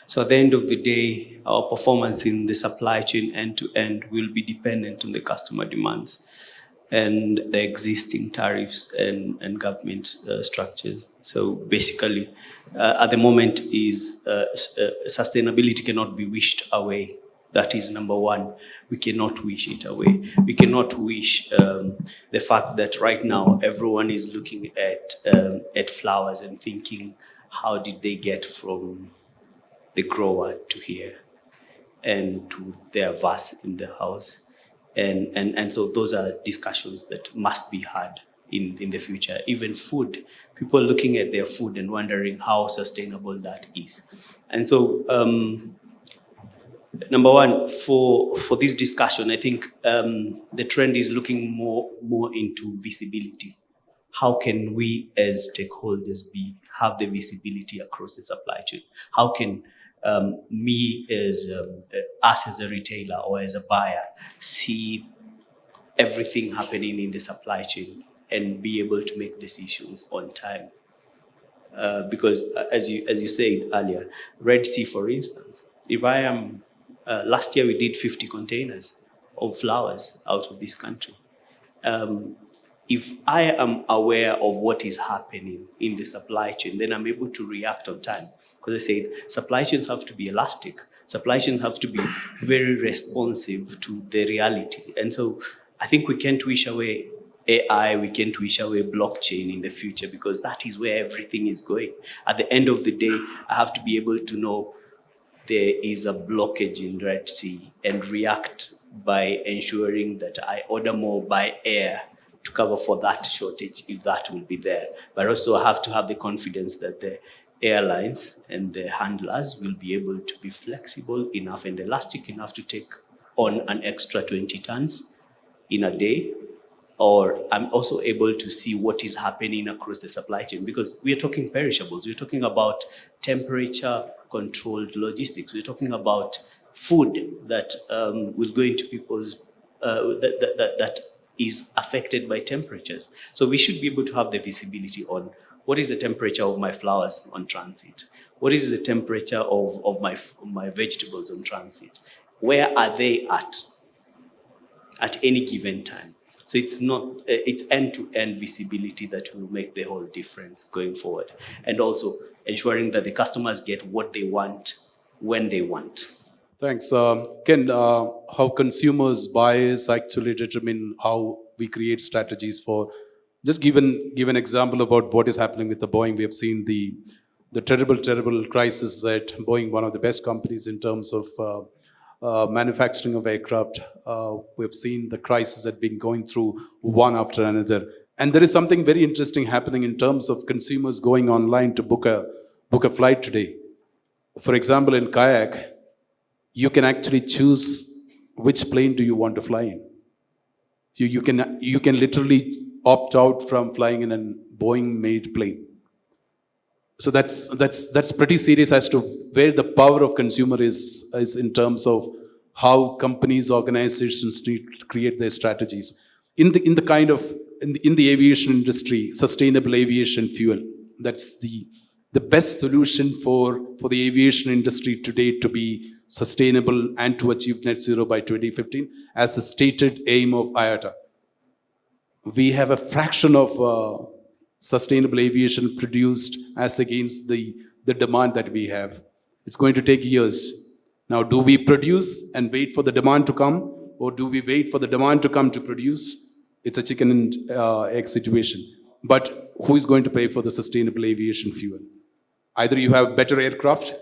So at the end of the day, our performance in the supply chain end to end will be dependent on the customer demands and the existing tariffs and government structures. So basically, at the moment is sustainability cannot be wished away. That is number one. We cannot wish it away. We cannot wish the fact that right now everyone is looking at flowers and thinking, how did they get from the grower to here and to their vase in the house? And so those are discussions that must be had in the future. Even food, people looking at their food and wondering how sustainable that is. And so number one, for this discussion, I think the trend is looking more into visibility. How can we as stakeholders have the visibility across the supply chain? How can me as us as a retailer or as a buyer see everything happening in the supply chain and be able to make decisions on time? Because as you said earlier, Red Sea, for instance, if I am last year we did 50 containers of flowers out of this country. If I am aware of what is happening in the supply chain, then I'm able to react on time. Because I said supply chains have to be elastic. Supply chains have to be very responsive to the reality. And so I think we can't wish away AI, we can't wish away blockchain in the future, because that is where everything is going. At the end of the day, I have to be able to know there is a blockage in Red Sea and react by ensuring that I order more by air to cover for that shortage, if that will be there. But also I have to have the confidence that the airlines and the handlers will be able to be flexible enough and elastic enough to take on an extra 20 tons in a day. Or I'm also able to see what is happening across the supply chain, because we are talking perishables. We're talking about temperature-controlled logistics. We're talking about food that will go into people's, that is affected by temperatures. So we should be able to have the visibility on what is the temperature of my flowers on transit? What is the temperature of my vegetables on transit? Where are they at any given time? So it's end-to-end visibility that will make the whole difference going forward. And also ensuring that the customers get what they want when they want. Thanks. Ken, how consumers, buyers actually determine how we create strategies for, just give an example about what is happening with the Boeing. We have seen the terrible crisis at Boeing, one of the best companies in terms of manufacturing of aircraft. We've seen the crisis that been going through one after another. And there is something very interesting happening in terms of consumers going online to book a flight today. For example, in Kayak, you can actually choose which plane do you want to fly in. You can literally opt out from flying in a Boeing-made plane. So that's pretty serious as to where the power of consumer is in terms of how companies, organizations need to create their strategies. in the aviation industry, sustainable aviation fuel. That's the best solution for the aviation industry today to be sustainable and to achieve net zero by 2015 as the stated aim of IATA. We have a fraction of sustainable aviation produced as against the demand that we have. It's going to take years. Now, do we produce and wait for the demand to come, or do we wait for the demand to come to produce? It's a chicken and egg situation. But who is going to pay for the sustainable aviation fuel? Either you have better aircraft,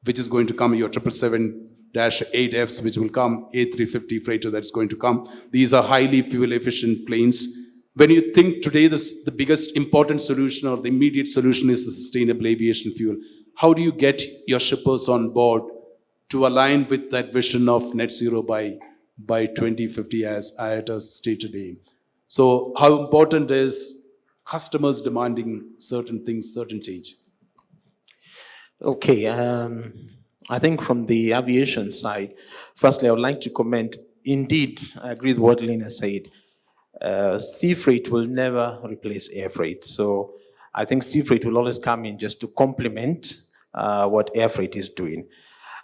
which is going to come, your 777-8Fs, which will come, A350 freighter that's going to come. These are highly fuel efficient planes. When you think today the biggest important solution or the immediate solution is the sustainable aviation fuel, how do you get your shippers on board to align with that vision of net zero by 2050 as IATA's stated aim? So how important is customers demanding certain things, certain change? Okay, I think from the aviation side, firstly, I would like to comment. Indeed, I agree with what Lina said. Sea freight will never replace air freight. So I think sea freight will always come in just to complement what air freight is doing.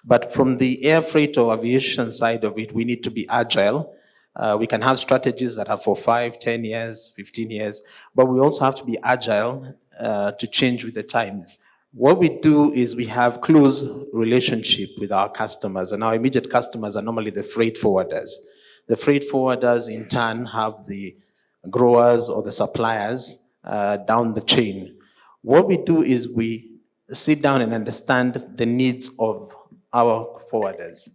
But from the air freight or aviation side of it, we need to be agile. We can have strategies that are for 5, 10 years, 15 years, but we also have to be agile to change with the times. What we do is we have close relationship with our customers, and our immediate customers are normally the freight forwarders. The freight forwarders in turn have the growers or the suppliers down the chain. What we do is we sit down and understand the needs of our forwarders.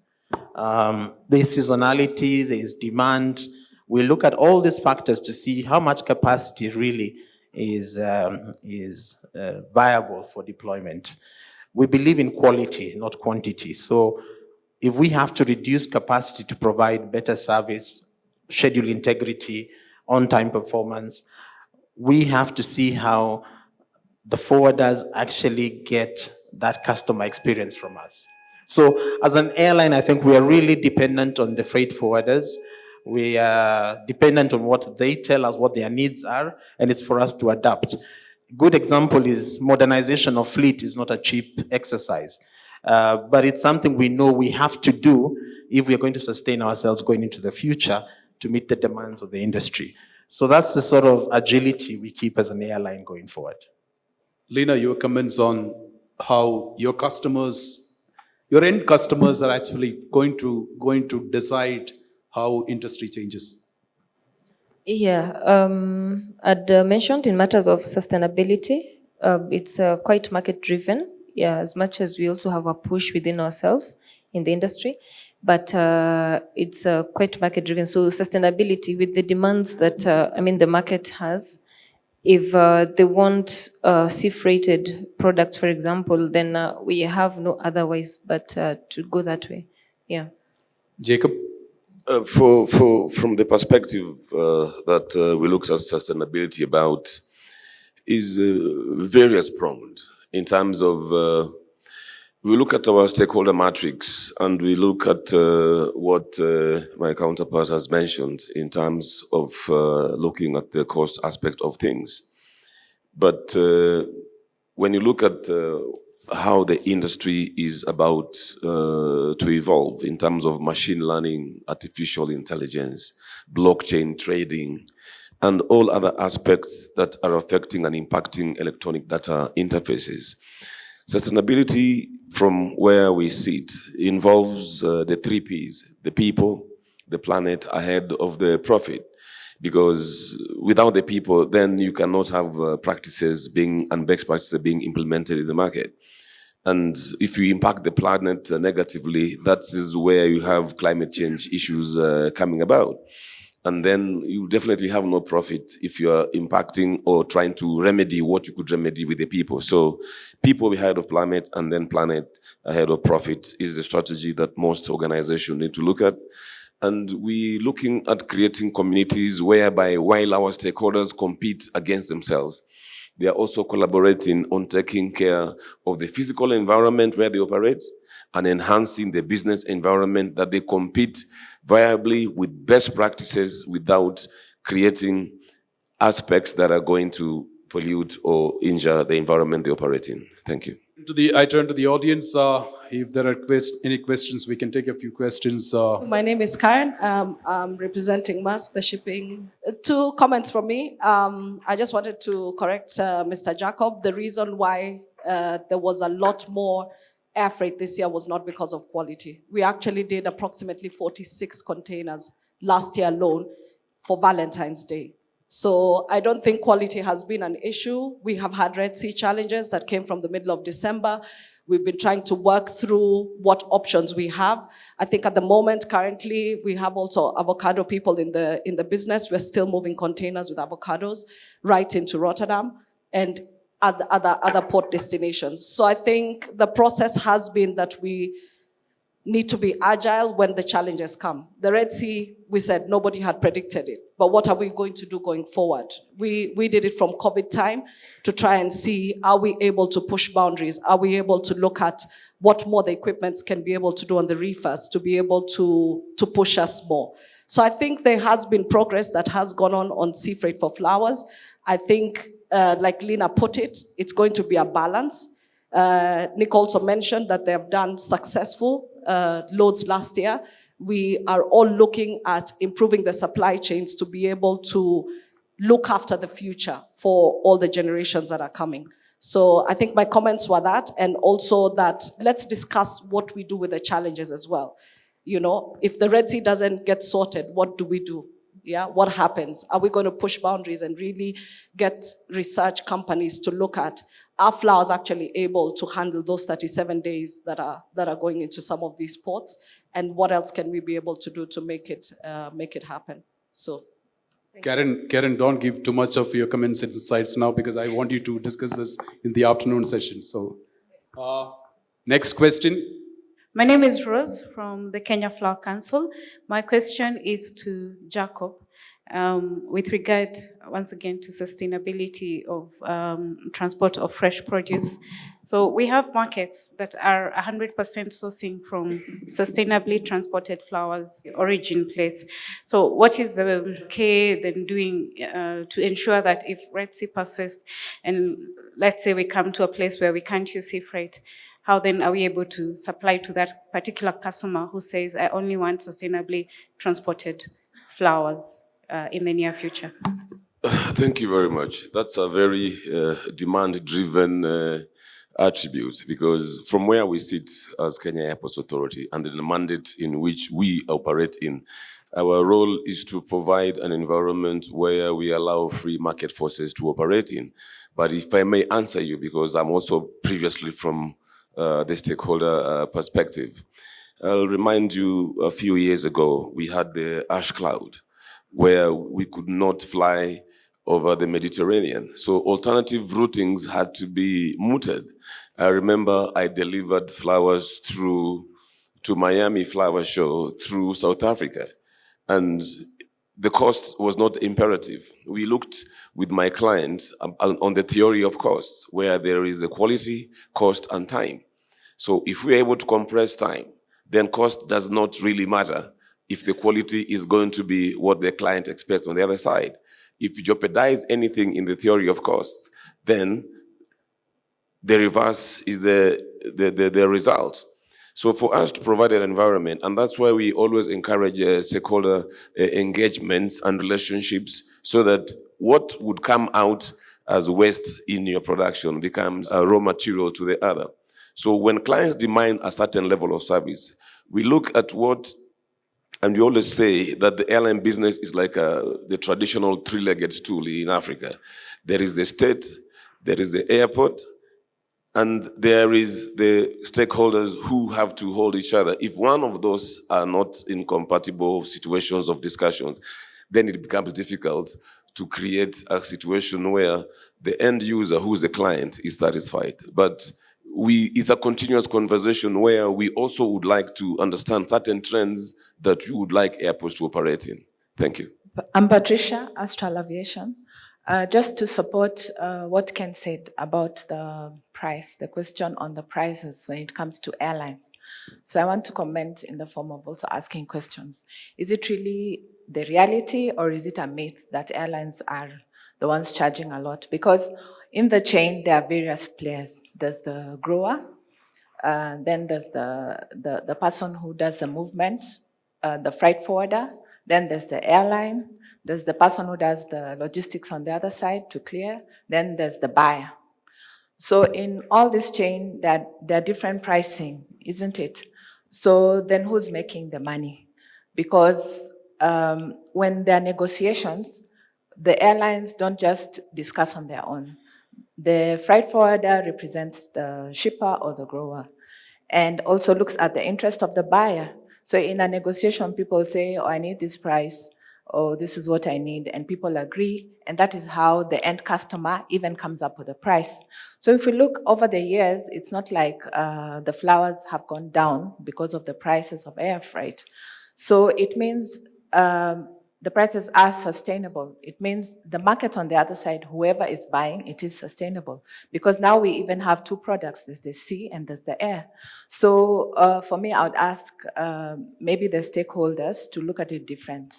There's seasonality, there's demand. We look at all these factors to see how much capacity really is viable for deployment. We believe in quality, not quantity. So if we have to reduce capacity to provide better service, schedule integrity, on-time performance, we have to see how the forwarders actually get that customer experience from us. So as an airline, I think we are really dependent on the freight forwarders. We are dependent on what they tell us, what their needs are, and it's for us to adapt. Good example is modernization of fleet is not a cheap exercise, but it's something we know we have to do if we're going to sustain ourselves going into the future to meet the demands of the industry. So that's the sort of agility we keep as an airline going forward. Lina, your comments on how your customers, your end customers are actually going to decide how industry changes. Yeah, I'd mentioned in matters of sustainability, it's quite market driven. Yeah, as much as we also have a push within ourselves in the industry, but it's quite market driven. So sustainability with the demands that the market has. If they want sea freighted products, for example, then we have no otherwise but to go that way. Yeah. Jacob? From the perspective that we look at sustainability about is various pronged in terms of we look at our stakeholder matrix and we look at what my counterpart has mentioned in terms of looking at the cost aspect of things. But when you look at how the industry is about to evolve in terms of machine learning, artificial intelligence, blockchain trading, and all other aspects that are affecting and impacting electronic data interfaces. Sustainability, from where we sit, involves the 3 Ps, the people, the planet ahead of the profit. Because without the people, then you cannot have practices and best practices being implemented in the market. And if you impact the planet negatively, that is where you have climate change issues coming about. And then you definitely have no profit if you are impacting or trying to remedy what you could remedy with the people. So people ahead of planet and then planet ahead of profit is the strategy that most organizations need to look at. And we're looking at creating communities whereby while our stakeholders compete against themselves, they are also collaborating on taking care of the physical environment where they operate and enhancing the business environment that they compete viably with best practices without creating aspects that are going to pollute or injure the environment they operate in. Thank you. I turn to the audience. If there are any questions, we can take a few questions. My name is Karen. I'm representing Maersk, the shipping. Two comments from me. I just wanted to correct Mr. Jacob. The reason why there was a lot more air freight this year was not because of quality. We actually did approximately 46 containers last year alone for Valentine's Day. So I don't think quality has been an issue. We have had Red Sea challenges that came from the middle of December. We've been trying to work through what options we have. I think at the moment, currently, we have also avocado people in the business. We're still moving containers with avocados right into Rotterdam and other port destinations. So I think the process has been that we need to be agile when the challenges come. The Red Sea, we said nobody had predicted it. But what are we going to do going forward? We did it from COVID time to try and see, are we able to push boundaries? Are we able to look at what more the equipments can be able to do on the reefers to be able to push us more? So I think there has been progress that has gone on sea freight for flowers. I think, like Lina put it, it's going to be a balance. Nick also mentioned that they have done successful loads last year. We are all looking at improving the supply chains to be able to look after the future for all the generations that are coming. So I think my comments were that, and also that let's discuss what we do with the challenges as well. You know, if the Red Sea doesn't get sorted, what do we do? Yeah, what happens? Are we going to push boundaries and really get research companies to look at, are flowers actually able to handle those 37 days that are going into some of these ports? And what else can we be able to do to make it happen? So, Karen, don't give too much of your comments and insights now, because I want you to discuss this in the afternoon session. So, next question. My name is Rose from the Kenya Flower Council. My question is to Jacob with regard, once again, to sustainability of transport of fresh produce. So we have markets that are 100% sourcing from sustainably transported flowers, origin place. So what is the K then doing to ensure that if Red Sea persists and let's say we come to a place where we can't use sea freight, how then are we able to supply to that particular customer who says, I only want sustainably transported flowers in the near future? Thank you very much. That's a very demand-driven attribute, because from where we sit as Kenya Airports Authority and the mandate in which we operate in, our role is to provide an environment where we allow free market forces to operate in. But if I may answer you, because I'm also previously from the stakeholder perspective, I'll remind you a few years ago, we had the ash cloud where we could not fly over the Mediterranean. So alternative routings had to be mooted. I remember I delivered flowers to Miami Flower Show through South Africa. And the cost was not imperative. We looked with my client on the theory of costs, where there is the quality, cost, and time. So if we're able to compress time, then cost does not really matter if the quality is going to be what the client expects on the other side. If you jeopardize anything in the theory of costs, then the reverse is the result. So for us to provide an environment, and that's why we always encourage stakeholder engagements and relationships, so that what would come out as waste in your production becomes a raw material to the other. So when clients demand a certain level of service, we look at what, and we always say that the airline business is like the traditional three-legged stool in Africa. There is the state, there is the airport, and there is the stakeholders who have to hold each other. If one of those are not incompatible situations of discussions, then it becomes difficult to create a situation where the end user, who is the client, is satisfied. But it's a continuous conversation where we also would like to understand certain trends that you would like airports to operate in. Thank you. I'm Patricia, Astral Aviation. Just to support what Ken said about the price, the question on the prices when it comes to airlines. So I want to comment in the form of also asking questions. Is it really the reality, or is it a myth that airlines are the ones charging a lot? Because in the chain, there are various players. There's the grower, then there's the person who does the movement, the freight forwarder, then there's the airline, there's the person who does the logistics on the other side to clear, then there's the buyer. So in all this chain, there are different pricing, isn't it? So then who's making the money? Because when there are negotiations, the airlines don't just discuss on their own. The freight forwarder represents the shipper or the grower and also looks at the interest of the buyer. So in a negotiation, people say, oh, I need this price, or this is what I need, and people agree, and that is how the end customer even comes up with a price. So if we look over the years, it's not like the flowers have gone down because of the prices of air freight. So it means the prices are sustainable. It means the market on the other side, whoever is buying, it is sustainable. Because now we even have two products, there's the sea and there's the air. So for me, I would ask maybe the stakeholders to look at it different.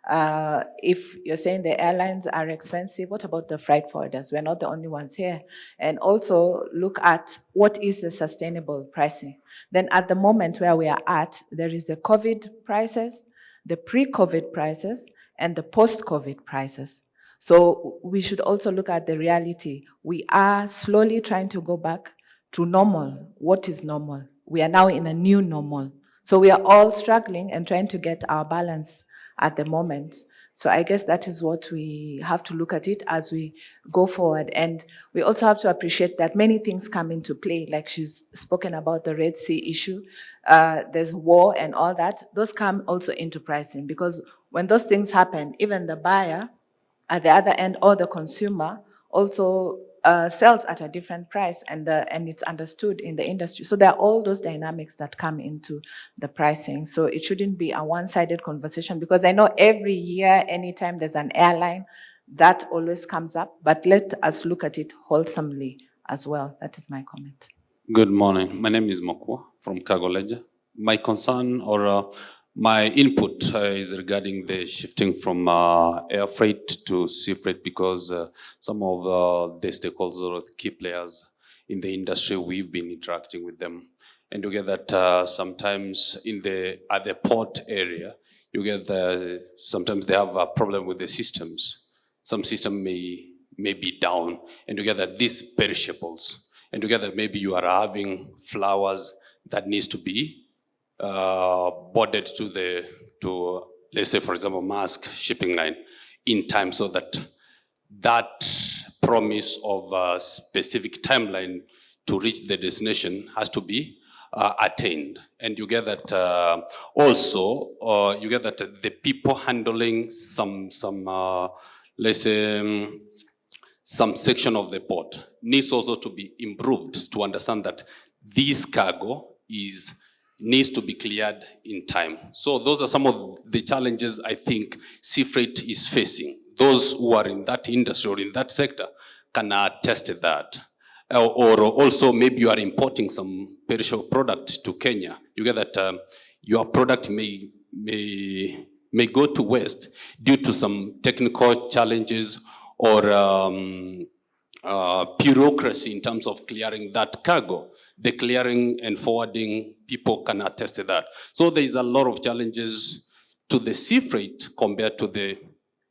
If you're saying the airlines are expensive, what about the freight forwarders? We're not the only ones here. And also look at what is the sustainable pricing. Then at the moment where we are at, there is the COVID prices, the pre-COVID prices, and the post-COVID prices. So we should also look at the reality. We are slowly trying to go back to normal. What is normal? We are now in a new normal. So we are all struggling and trying to get our balance at the moment. So I guess that is what we have to look at it as we go forward. And we also have to appreciate that many things come into play, like she's spoken about the Red Sea issue. There's war and all that. Those come also into pricing, because when those things happen, even the buyer at the other end or the consumer also sells at a different price, and it's understood in the industry. So there are all those dynamics that come into the pricing. So it shouldn't be a one-sided conversation, because I know every year, anytime there's an airline, that always comes up, but let us look at it wholesomely as well. That is my comment. Good morning. My name is Mokwa from Cargo Ledger. My concern or my input is regarding the shifting from air freight to sea freight, because some of the stakeholders or key players in the industry, we've been interacting with them. And you get that sometimes at the port area, you get sometimes they have a problem with the systems. Some system may be down, and you get that these perishables, and you get that maybe you are having flowers that needs to be boarded to let's say, for example, Maersk shipping line in time, so that promise of a specific timeline to reach the destination has to be attained. And you get that also you get that the people handling some let's say some section of the port needs also to be improved to understand that this cargo needs to be cleared in time. So those are some of the challenges I think sea freight is facing. Those who are in that industry or in that sector can attest to that. Or also maybe you are importing some perishable product to Kenya. You get that your product may go to waste due to some technical challenges or bureaucracy in terms of clearing that cargo. The clearing and forwarding people can attest to that. So there is a lot of challenges to the sea freight compared to the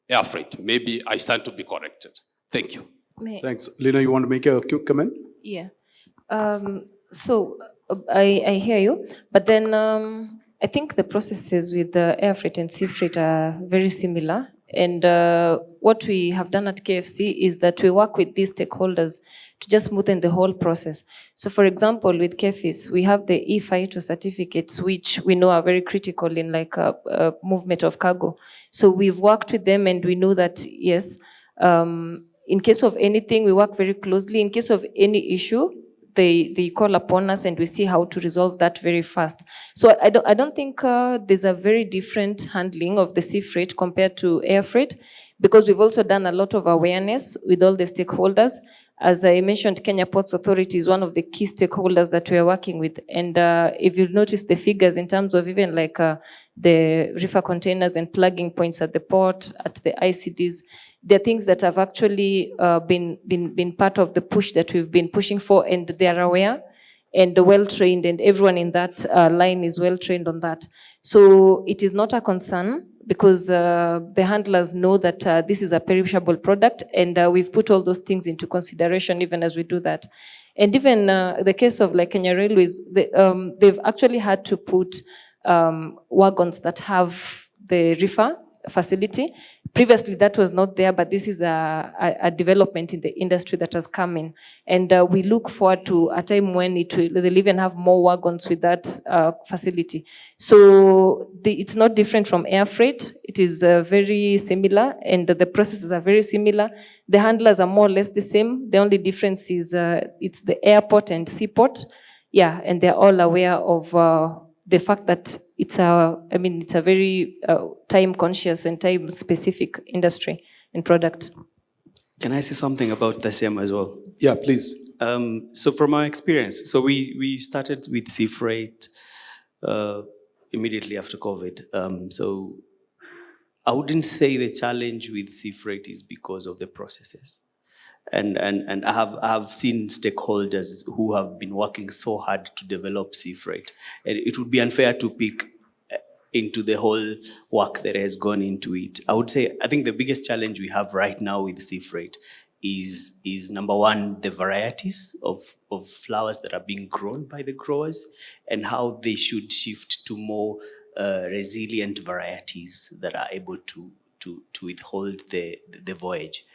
air freight. Maybe I stand to be corrected. Thank you. Thanks. Lina, you want to make a quick comment? Yeah. So I hear you, but then I think the processes with the air freight and sea freight are very similar. And what we have done at KFC is that we work with these stakeholders to just smoothen the whole process. So for example, with KFIS, we have the E5 certificates, which we know are very critical in like movement of cargo. So we've worked with them and we know that, yes, in case of anything, we work very closely. In case of any issue, they call upon us and we see how to resolve that very fast. So I don't think there's a very different handling of the sea freight compared to air freight, because we've also done a lot of awareness with all the stakeholders. As I mentioned, Kenya Ports Authority is one of the key stakeholders that we are working with. And if you notice the figures in terms of even like the reefer containers and plugging points at the port, at the ICDs, they're things that have actually been part of the push that we've been pushing for, and they are aware and well-trained, and everyone in that line is well-trained on that. So it is not a concern, because the handlers know that this is a perishable product, and we've put all those things into consideration even as we do that. And even the case of like Kenya Railways, they've actually had to put wagons that have the reefer facility. Previously that was not there, but this is a development in the industry that has come in. And we look forward to a time when they'll even have more wagons with that facility. So it's not different from air freight. It is very similar, and the processes are very similar. The handlers are more or less the same. The only difference is it's the airport and seaport. Yeah, and they're all aware of the fact that it's a very time conscious and time specific industry and product. Can I say something about the same as well? Yeah, please. So from our experience, so we started with sea freight immediately after COVID. So I wouldn't say the challenge with sea freight is because of the processes. And I have seen stakeholders who have been working so hard to develop sea freight. And it would be unfair to pick into the whole work that has gone into it. I think the biggest challenge we have right now with sea freight is number one, the varieties of flowers that are being grown by the growers, and how they should shift to more resilient varieties that are able to withhold the voyage.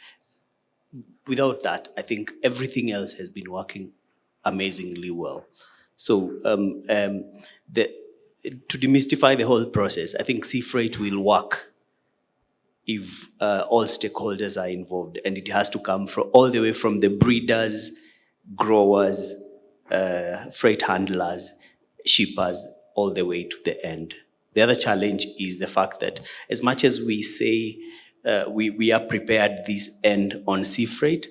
Without that, I think everything else has been working amazingly well. So to demystify the whole process, I think sea freight will work if all stakeholders are involved, and it has to come from all the way from the breeders, growers, freight handlers, shippers, all the way to the end. The other challenge is the fact that as much as we say we are prepared this end on sea freight,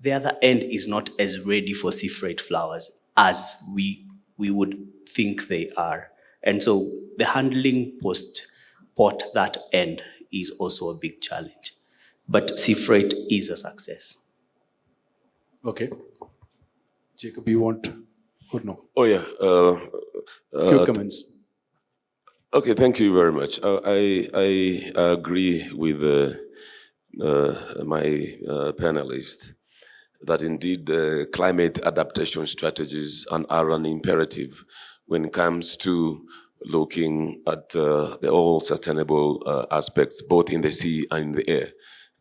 the other end is not as ready for sea freight flowers as we would think they are. And so the handling post-port that end is also a big challenge. But sea freight is a success. Okay. Jacob, you want or no? Oh, yeah. Few comments. Okay, thank you very much. I agree with my panelist that indeed climate adaptation strategies are an imperative when it comes to looking at the all sustainable aspects, both in the sea and in the air.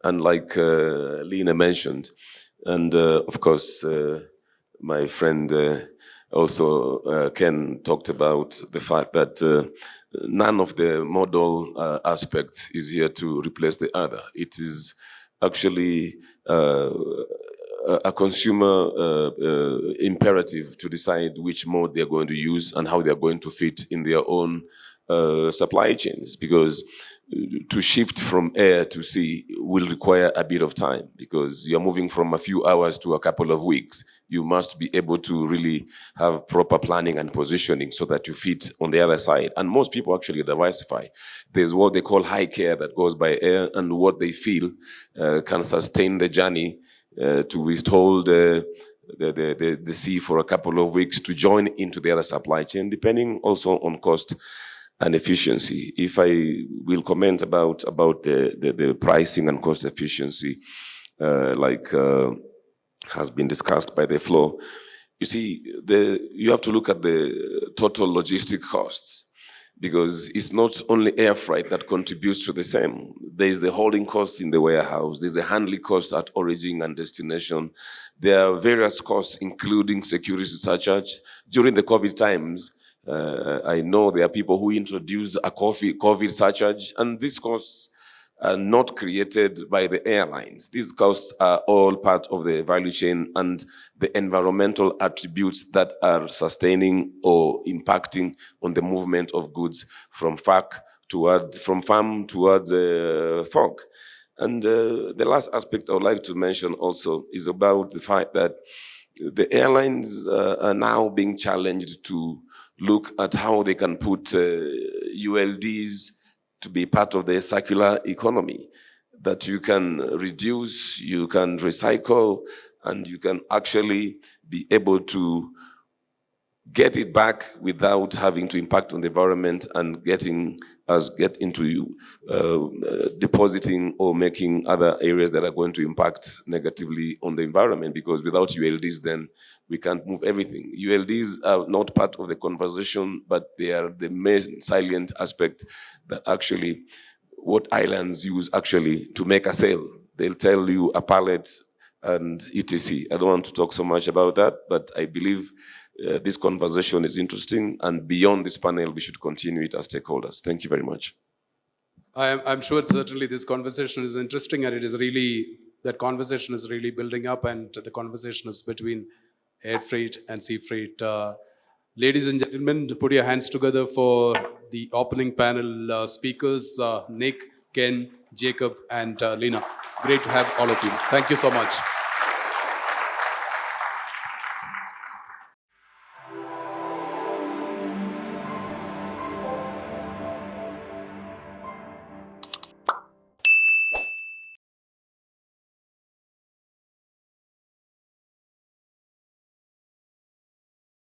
And like Lena mentioned, and of course, my friend also Ken talked about the fact that none of the modal aspects is here to replace the other. It is actually a consumer imperative to decide which mode they're going to use and how they're going to fit in their own supply chains, because to shift from air to sea will require a bit of time, because you're moving from a few hours to a couple of weeks. You must be able to really have proper planning and positioning so that you fit on the other side. And most people actually diversify. There's what they call high care that goes by air, and what they feel can sustain the journey to withhold the sea for a couple of weeks to join into the other supply chain, depending also on cost and efficiency. If I will comment about the pricing and cost efficiency, has been discussed by the floor. You see, you have to look at the total logistic costs, because it's not only air freight that contributes to the same. There's the holding cost in the warehouse, there's the handling cost at origin and destination. There are various costs, including security surcharge. During the COVID times, I know there are people who introduced a COVID surcharge, and these costs are not created by the airlines. These costs are all part of the value chain and the environmental attributes that are sustaining or impacting on the movement of goods from farm towards fork. And the last aspect I would like to mention also is about the fact that the airlines are now being challenged to look at how they can put ULDs to be part of the circular economy, that you can reduce, you can recycle, and you can actually be able to get it back without having to impact on the environment and get into depositing or making other areas that are going to impact negatively on the environment, because without ULDs then we can't move everything. ULDs are not part of the conversation, but they are the main salient aspect that actually what islands use actually to make a sale. They'll tell you a pallet and etc. I don't want to talk so much about that, but I believe this conversation is interesting, and beyond this panel, we should continue it as stakeholders. Thank you very much. I'm sure certainly this conversation is interesting, and that conversation is really building up, and the conversation is between air freight and sea freight. Ladies and gentlemen, put your hands together for the opening panel speakers, Nick, Ken, Jacob, and Lena. Great to have all of you. Thank you so much.